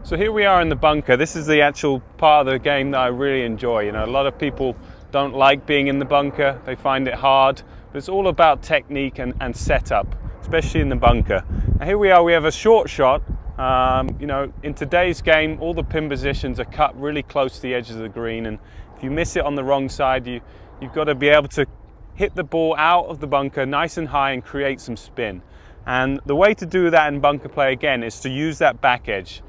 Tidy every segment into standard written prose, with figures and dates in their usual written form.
So here we are in the bunker. This is the actual part of the game that I really enjoy. You know, a lot of people don't like being in the bunker. They find it hard. But it's all about technique and setup, especially in the bunker. Now here we are, we have a short shot. You know, in today's game, all the pin positions are cut really close to the edges of the green. And if you miss it on the wrong side, you've got to be able to hit the ball out of the bunker nice and high and create some spin. And the way to do that in bunker play, again, is to use that back edge.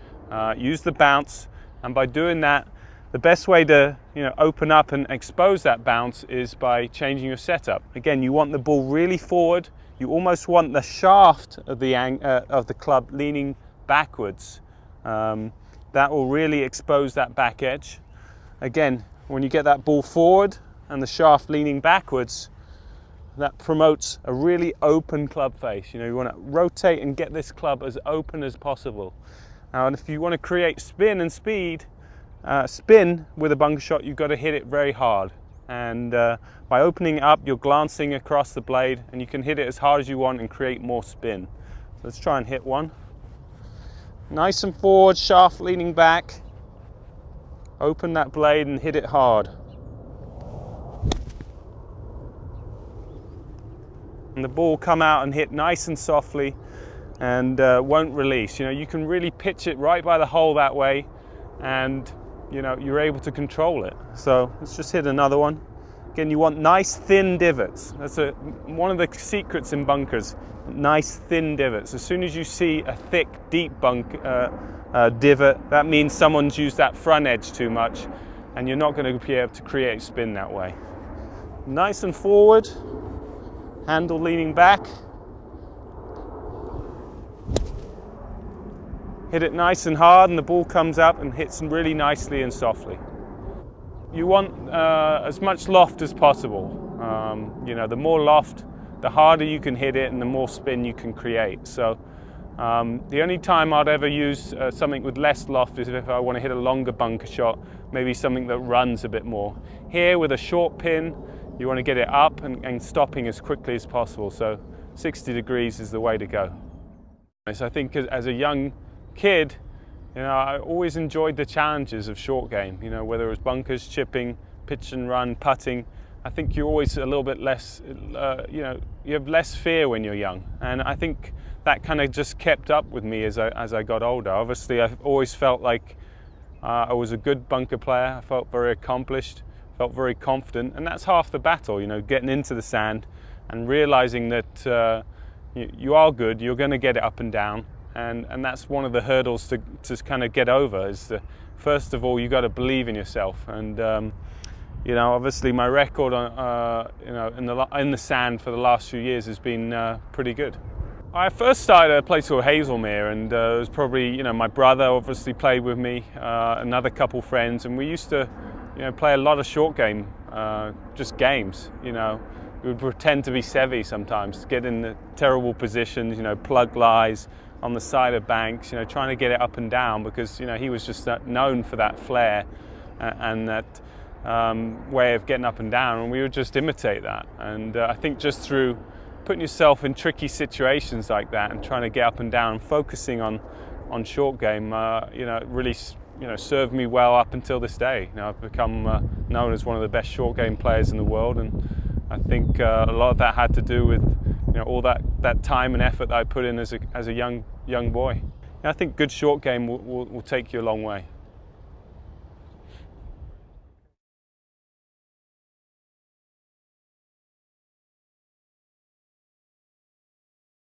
Use the bounce, and by doing that, the best way to open up and expose that bounce is by changing your setup. Again, you want the ball really forward. You almost want the shaft of the club leaning backwards. That will really expose that back edge. Again, when you get that ball forward and the shaft leaning backwards, that promotes a really open club face. You want to rotate and get this club as open as possible. Now, and if you want to create spin and speed, spin with a bunker shot, you've got to hit it very hard. And by opening it up, you're glancing across the blade, and you can hit it as hard as you want and create more spin. So let's try and hit one. Nice and forward, shaft leaning back. Open that blade and hit it hard. And the ball will come out and hit nice and softly and won't release. You can really pitch it right by the hole that way, and you're able to control it. So let's just hit another one. Again, you want nice thin divots. That's one of the secrets in bunkers. Nice thin divots. As soon as you see a thick, deep divot, that means someone's used that front edge too much, and you're not going to be able to create spin that way. Nice and forward, handle leaning back. Hit it nice and hard, and the ball comes up and hits really nicely and softly. You want as much loft as possible. The more loft, the harder you can hit it and the more spin you can create. So the only time I'd ever use something with less loft is if I want to hit a longer bunker shot, maybe something that runs a bit more. Here with a short pin, you want to get it up and stopping as quickly as possible. So 60 degrees is the way to go. So I think as a young kid, I always enjoyed the challenges of short game. Whether it was bunkers, chipping, pitch and run, putting. I think you're always a little bit less, you have less fear when you're young, and I think that kind of just kept up with me as I got older. Obviously, I've always felt like I was a good bunker player. I felt very accomplished, felt very confident, and that's half the battle. Getting into the sand and realizing that you are good. You're going to get it up and down. And that's one of the hurdles to kind of get over. Is first of all, you got to believe in yourself. And obviously my record on in the sand for the last few years has been pretty good. I first started at a place called Hazelmere, and it was probably my brother obviously played with me, another couple friends, and we used to play a lot of short game, just games. We would pretend to be Sevi sometimes, get in the terrible positions, plug lies on the side of banks, trying to get it up and down, because he was just known for that flair and that way of getting up and down, and we would just imitate that. And I think just through putting yourself in tricky situations like that and trying to get up and down, and focusing on short game, it really served me well up until this day. I've become known as one of the best short game players in the world, and I think a lot of that had to do with all that time and effort that I put in as a young boy. I think good short game will take you a long way.